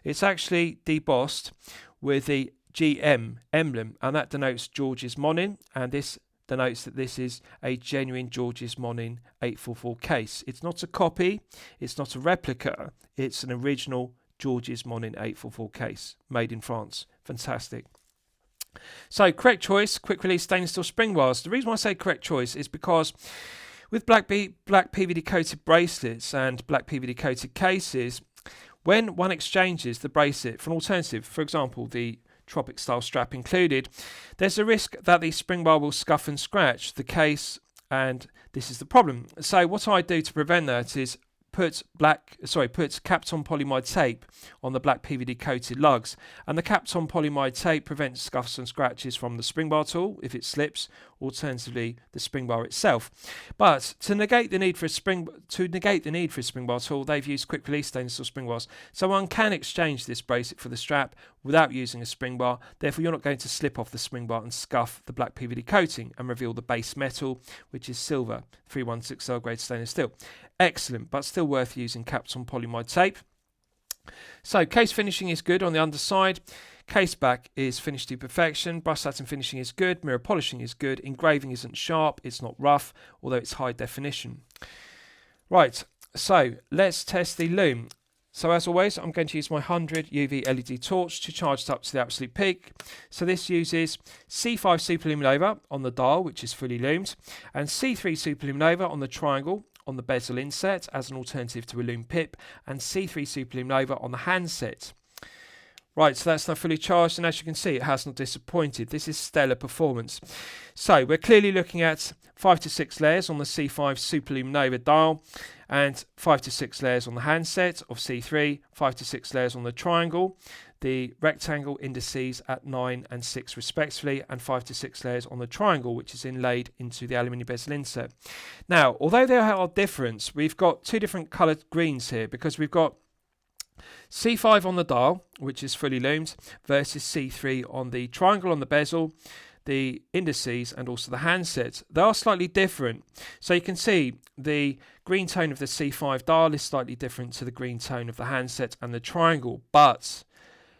Speaker 1: it's actually debossed with the GM emblem, and that denotes George's Monin, and this denotes that this is a genuine George's Monin 844 case. It's not a copy, it's not a replica, it's an original George's Monin 844 case made in France. Fantastic. So correct choice, quick release stainless steel spring bars. The reason why I say correct choice is because with black PVD coated bracelets and black PVD coated cases, when one exchanges the bracelet for an alternative, for example the Tropic style strap included, there's a risk that the spring bar will scuff and scratch the case, and this is the problem. So what I do to prevent that is put Kapton polyamide tape on the black PVD coated lugs, and the Kapton polyamide tape prevents scuffs and scratches from the spring bar tool if it slips, alternatively the spring bar itself. But to negate the need for a spring bar tool, they've used quick release stainless steel spring bars, so one can exchange this bracelet for the strap without using a spring bar. Therefore you're not going to slip off the spring bar and scuff the black PVD coating and reveal the base metal, which is silver 316L grade stainless steel. Excellent, but still worth using Kapton polyamide tape. So case finishing is good on the underside, case back is finished to perfection, brush satin finishing is good, mirror polishing is good, engraving isn't sharp, it's not rough, although it's high definition. Right, so let's test the Loom. So as always, I'm going to use my 100 UV LED torch to charge it up to the absolute peak. So this uses C5 superluminova on the dial, which is fully loomed, and C3 superluminova on the triangle on the bezel inset as an alternative to a Loom pip, and C3 superluminova on the handset. Right, so that's now fully charged, and as you can see, it has not disappointed. This is stellar performance. So we're clearly looking at 5 to 6 layers on the C5 superluminova dial, and 5 to 6 layers on the handset of C3, 5 to 6 layers on the triangle, the rectangle indices at 9 and 6 respectively, and 5 to 6 layers on the triangle, which is inlaid into the aluminium bezel insert. Now, although there are different, we've got two different coloured greens here, because we've got C5 on the dial, which is fully loomed, versus C3 on the triangle on the bezel, the indices and also the handset. They are slightly different. So you can see the green tone of the C5 dial is slightly different to the green tone of the handset and the triangle, but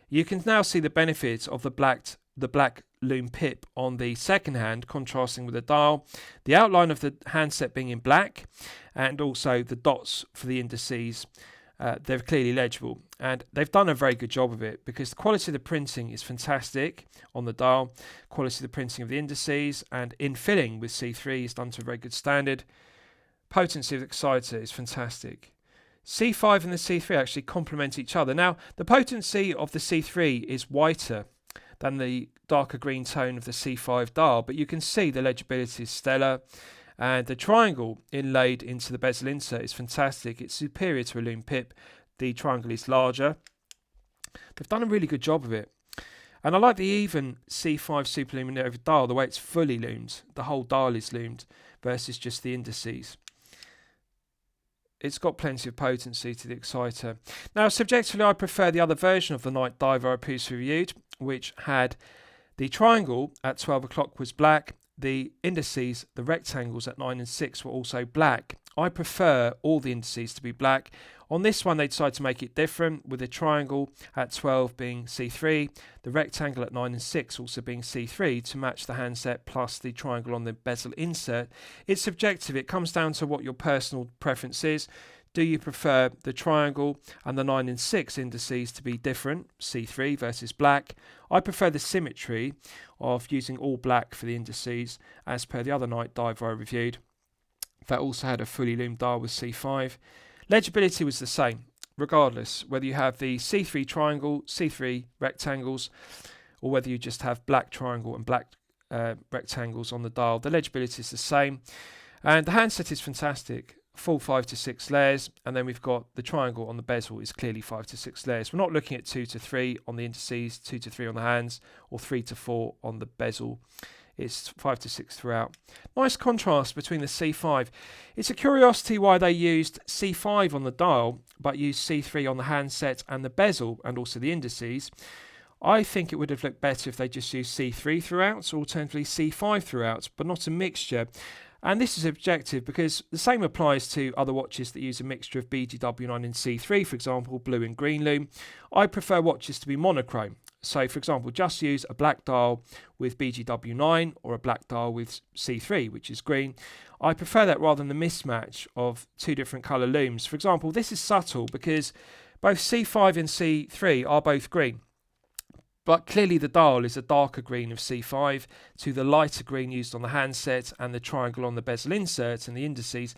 Speaker 1: you can now see the benefits of the black Loom pip on the second hand contrasting with the dial, the outline of the handset being in black, and also the dots for the indices. They're clearly legible, and they've done a very good job of it because the quality of the printing is fantastic on the dial, quality of the printing of the indices, and infilling with C3 is done to a very good standard. Potency of the exciter is fantastic. C5 and the C3 actually complement each other. Now, the potency of the C3 is whiter than the darker green tone of the C5 dial, but you can see the legibility is stellar. And the triangle inlaid into the bezel insert is fantastic. It's superior to a Loom pip. The triangle is larger. They've done a really good job of it. And I like the even C5 superluminova dial, the way it's fully loomed. The whole dial is loomed versus just the indices. It's got plenty of potency to the exciter. Now, subjectively, I prefer the other version of the Night Diver I previously reviewed, which had the triangle at 12 o'clock was black. The indices, the rectangles at 9 and 6 were also black. I prefer all the indices to be black. On this one they decided to make it different, with the triangle at 12 being C3, the rectangle at 9 and 6 also being C3 to match the handset plus the triangle on the bezel insert. It's subjective, it comes down to what your personal preference is. Do you prefer the triangle and the 9 and 6 indices to be different, C3 versus black? I prefer the symmetry of using all black for the indices as per the other Night Diver I reviewed. That also had a fully loomed dial with C5. Legibility was the same, regardless whether you have the C3 triangle, C3 rectangles, or whether you just have black triangle and black rectangles on the dial. The legibility is the same, and the handset is fantastic. Full 5 to 6 layers, and then we've got the triangle on the bezel is clearly 5 to 6 layers. We're not looking at 2 to 3 on the indices, 2 to 3 on the hands, or 3 to 4 on the bezel. It's 5 to 6 throughout. Nice contrast between the C5. It's a curiosity why they used C5 on the dial but used C3 on the handset and the bezel and also the indices. I think it would have looked better if they just used C3 throughout, or alternatively C5 throughout, but not a mixture. And this is objective because the same applies to other watches that use a mixture of BGW9 and C3, for example, blue and green Loom. I prefer watches to be monochrome. So for example, just use a black dial with BGW9 or a black dial with C3, which is green. I prefer that rather than the mismatch of two different colour looms. For example, this is subtle because both C5 and C3 are both green. But clearly the dial is a darker green of C5 to the lighter green used on the handset and the triangle on the bezel insert and the indices.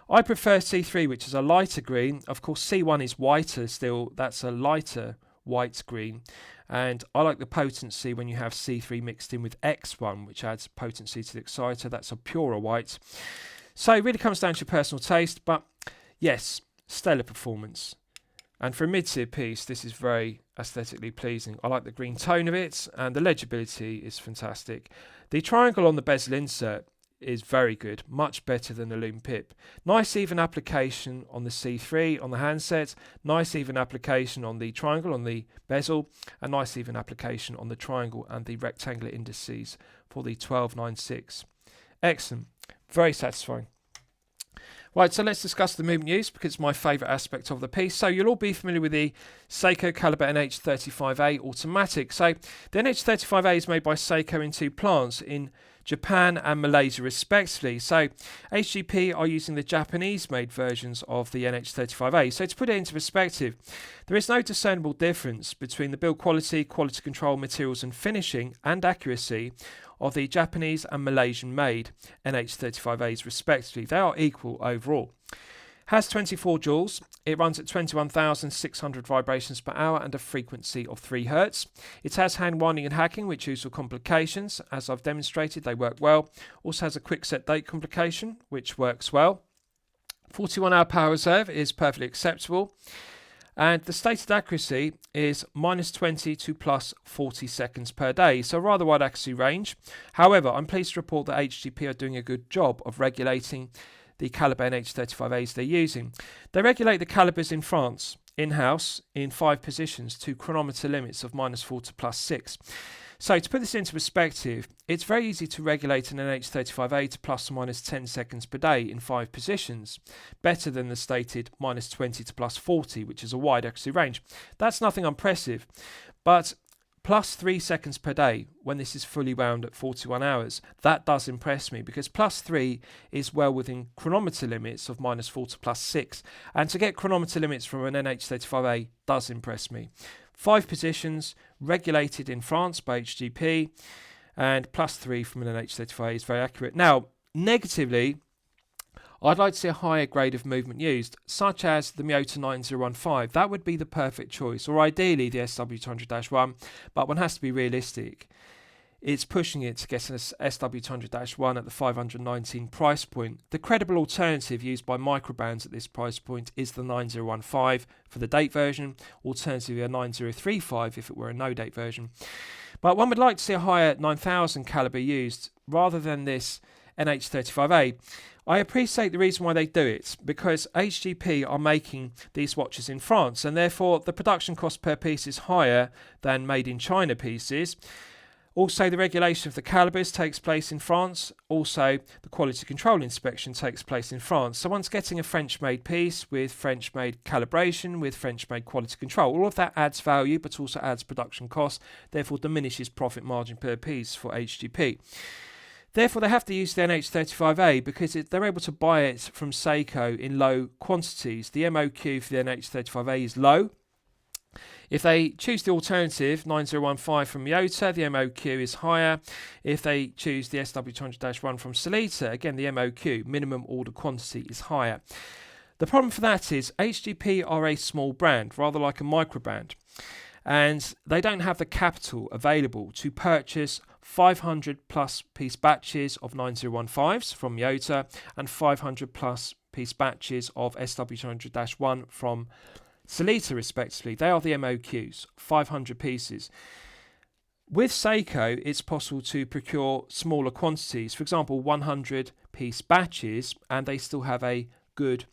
Speaker 1: I prefer C3, which is a lighter green. Of course, C1 is whiter still. That's a lighter white green. And I like the potency when you have C3 mixed in with X1, which adds potency to the exciter. That's a purer white. So it really comes down to your personal taste. But yes, stellar performance. And for a mid-tier piece, this is very aesthetically pleasing. I like the green tone of it, and the legibility is fantastic. The triangle on the bezel insert is very good, much better than the Loom Pip. Nice even application on the C3 on the handset, nice even application on the triangle on the bezel, and nice even application on the triangle and the rectangular indices for the 1296. Excellent, very satisfying. Right, so let's discuss the movement use because it's my favourite aspect of the piece. So you'll all be familiar with the Seiko Calibre NH35A automatic. So the NH35A is made by Seiko in two plants in Japan and Malaysia respectively. So H.G.P are using the Japanese-made versions of the NH35A. So to put it into perspective, there is no discernible difference between the build quality, quality control, materials and finishing and accuracy of the Japanese and Malaysian made NH35As respectively. They are equal overall. Has 24 joules. It runs at 21,600 vibrations per hour and a frequency of 3 Hz. It has hand winding and hacking, which use for complications. As I've demonstrated, they work well. Also has a quick set date complication, which works well. 41-hour power reserve is perfectly acceptable. And the stated accuracy is -20 to +40 seconds per day, so rather wide accuracy range. However, I'm pleased to report that H.G.P are doing a good job of regulating the Calibre NH35As they're using. They regulate the calibers in France, in-house, in 5 positions to chronometer limits of -4 to +6. So to put this into perspective, it's very easy to regulate an NH35A to ±10 seconds per day in 5 positions, better than the stated -20 to +40, which is a wide accuracy range. That's nothing impressive, but +3 seconds per day when this is fully wound at 41 hours, that does impress me because +3 is well within chronometer limits of -4 to +6, and to get chronometer limits from an NH35A does impress me. 5 positions, regulated in France by H.G.P, and +3 from an NH35A is very accurate. Now, negatively, I'd like to see a higher grade of movement used, such as the Miyota 9015. That would be the perfect choice, or ideally the SW200-1, but one has to be realistic. It's pushing it to get an SW200-1 at the 519 price point. The credible alternative used by microbands at this price point is the 9015 for the date version, alternatively a 9035 if it were a no-date version. But one would like to see a higher 9000 calibre used rather than this NH35A. I appreciate the reason why they do it, because H.G.P are making these watches in France, and therefore the production cost per piece is higher than made in China pieces. Also, the regulation of the calibers takes place in France. Also, the quality control inspection takes place in France. So one's getting a French-made piece with French-made calibration, with French-made quality control. All of that adds value, but also adds production cost, therefore diminishes profit margin per piece for H.G.P. Therefore, they have to use the NH35A because they're able to buy it from Seiko in low quantities. The MOQ for the NH35A is low. If they choose the alternative, 9015 from Miyota, the MOQ is higher. If they choose the SW200-1 from Sellita, again, the MOQ, minimum order quantity, is higher. The problem for that is H.G.P are a small brand, rather like a microbrand, and they don't have the capital available to purchase 500 plus piece batches of 9015s from Miyota and 500 plus piece batches of SW200-1 from Sellita respectively. They are the MOQs, 500 pieces. With Seiko, it's possible to procure smaller quantities, for example 100 piece batches, and they still have a good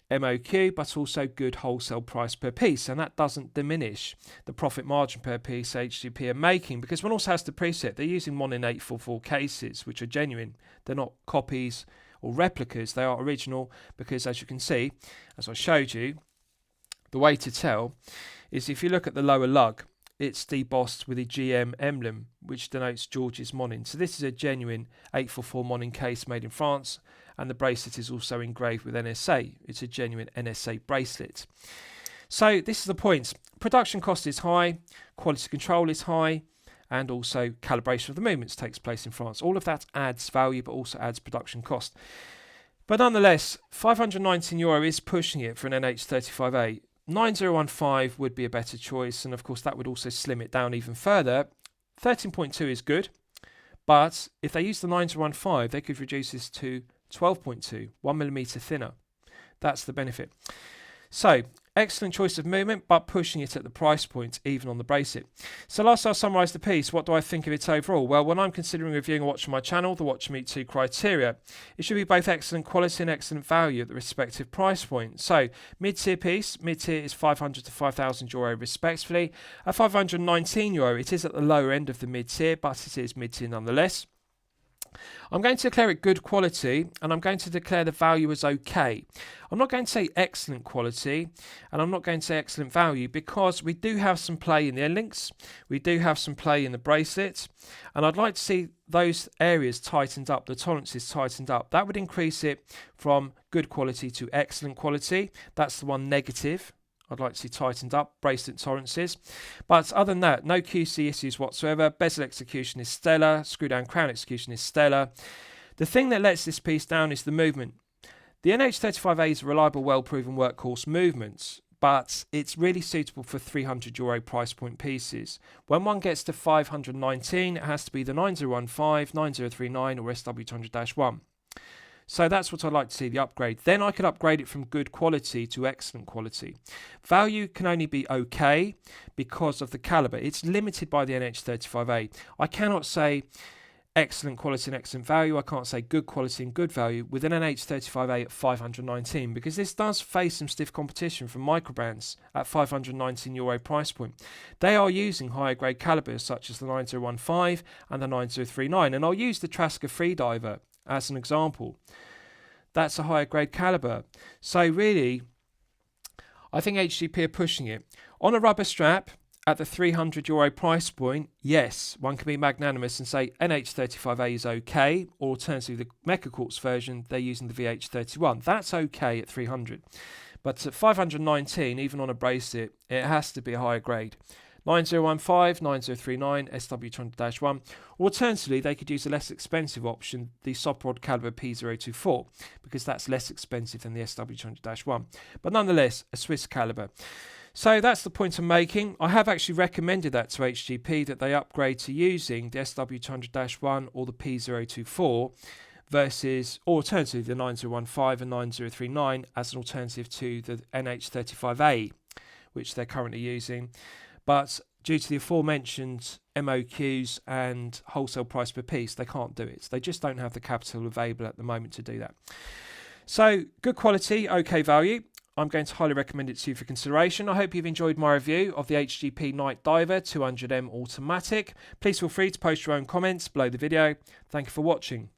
Speaker 1: MOQ but also good wholesale price per piece, and that doesn't diminish the profit margin per piece H.G.P are making, because one also has to preset they're using 1 in 844 cases which are genuine. They're not copies or replicas, they are original, because as you can see, as I showed you, the way to tell is if you look at the lower lug, it's debossed with a GM emblem, which denotes George's Monin. So this is a genuine 844 Monin case made in France, and the bracelet is also engraved with NSA. It's a genuine NSA bracelet. So this is the point. Production cost is high, quality control is high, and also calibration of the movements takes place in France. All of that adds value, but also adds production cost. But nonetheless, €519 is pushing it for an NH35A. 9015 would be a better choice, and of course that would also slim it down even further. 13.2 is good, but if they use the 9015, they could reduce this to 12.2, 1mm thinner. That's the benefit. So, excellent choice of movement, but pushing it at the price point, even on the bracelet. So last I'll summarise the piece. What do I think of it overall? Well, when I'm considering reviewing a watch on my channel, the watch meet two criteria. It should be both excellent quality and excellent value at the respective price point. So, mid-tier piece, mid-tier is €500 to €5,000 respectively. At €519, it is at the lower end of the mid-tier, but it is mid-tier nonetheless. I'm going to declare it good quality, and I'm going to declare the value as okay. I'm not going to say excellent quality, and I'm not going to say excellent value, because we do have some play in the end links, we do have some play in the bracelet, and I'd like to see those areas tightened up, the tolerances tightened up. That would increase it from good quality to excellent quality. That's the one negative I'd like to see tightened up, bracelet tolerances. But other than that, no QC issues whatsoever. Bezel execution is stellar. Screw down crown execution is stellar. The thing that lets this piece down is the movement. The NH35A is a reliable, well-proven workhorse movement, but it's really suitable for €300 price point pieces. When one gets to 519, it has to be the 9015, 9039 or SW200-1. So that's what I'd like to see, the upgrade. Then I could upgrade it from good quality to excellent quality. Value can only be okay because of the caliber. It's limited by the NH35A. I cannot say excellent quality and excellent value. I can't say good quality and good value with an NH35A at 519, because this does face some stiff competition from microbrands at €519 price point. They are using higher grade calibers such as the 9015 and the 9039, and I'll use the Trasker Freediver as an example. That's a higher grade caliber. So really, I think H.G.P are pushing it. On a rubber strap at the €300 price point, yes, one can be magnanimous and say NH35A is okay, or alternatively the Mecha Quartz version, they're using the VH31. That's okay at 300. But at 519, even on a bracelet, it has to be a higher grade. 9015, 9039, SW200-1. Alternatively, they could use a less expensive option, the Soprod caliber P024, because that's less expensive than the SW200-1. But nonetheless, a Swiss caliber. So that's the point I'm making. I have actually recommended that to H.G.P, that they upgrade to using the SW200-1 or the P024 versus, or alternatively, the 9015 and 9039 as an alternative to the NH35A, which they're currently using. But due to the aforementioned MOQs and wholesale price per piece, they can't do it. They just don't have the capital available at the moment to do that. So, good quality, okay value. I'm going to highly recommend it to you for consideration. I hope you've enjoyed my review of the H.G.P Night Diver 200M Automatic. Please feel free to post your own comments below the video. Thank you for watching.